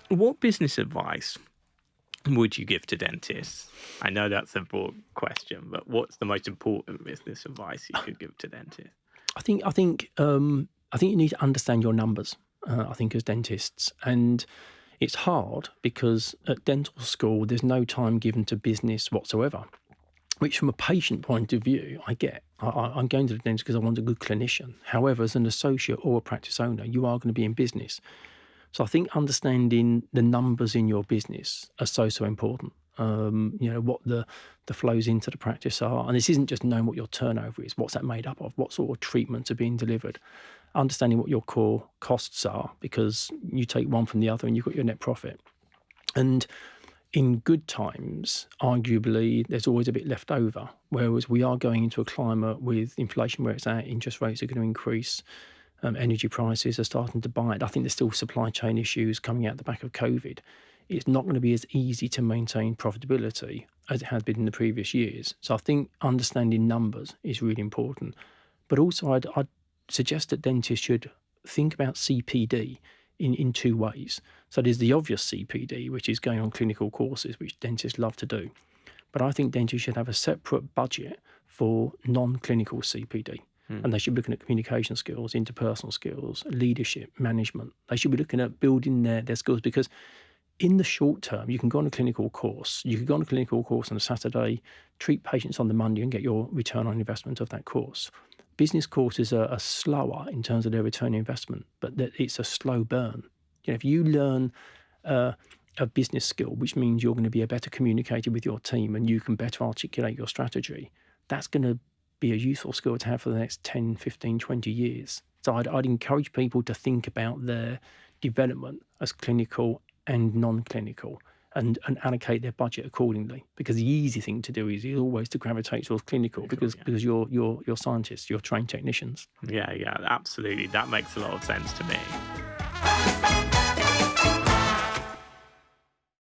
What business advice would you give to dentists? I know that's a broad question, but what's the most important business advice you could give to dentists? I think you need to understand your numbers. I think as dentists, and it's hard because at dental school there's no time given to business whatsoever. Which, from a patient point of view, I get. I'm going to the dentist because I want a good clinician. However, as an associate or a practice owner, you are going to be in business. So I think understanding the numbers in your business are so important. What the flows into the practice are. And this isn't just knowing what your turnover is, what's that made up of, what sort of treatments are being delivered, understanding what your core costs are, because you take one from the other and you've got your net profit. And in good times, arguably, there's always a bit left over, whereas we are going into a climate with inflation where it's at, interest rates are going to increase, energy prices are starting to bite. I think there's still supply chain issues coming out the back of COVID. It's not going to be as easy to maintain profitability as it has been in the previous years. So I think understanding numbers is really important. But also I'd suggest that dentists should think about CPD in two ways. So there's the obvious CPD, which is going on clinical courses, which dentists love to do. But I think dentists should have a separate budget for non-clinical CPD. And they should be looking at communication skills, interpersonal skills, leadership, management. They should be looking at building their skills, because in the short term, you can go on a clinical course. You could go on a clinical course on a Saturday, treat patients on the Monday and get your return on investment of that course. Business courses are slower in terms of their return on investment, but it's a slow burn. If you learn a business skill, which means you're going to be a better communicator with your team and you can better articulate your strategy, that's going to be a useful skill to have for the next 10, 15, 20 years. So I'd encourage people to think about their development as clinical and non-clinical and allocate their budget accordingly, because the easy thing to do is always to gravitate towards clinical because you're scientists, you're trained technicians. Yeah, absolutely. That makes a lot of sense to me.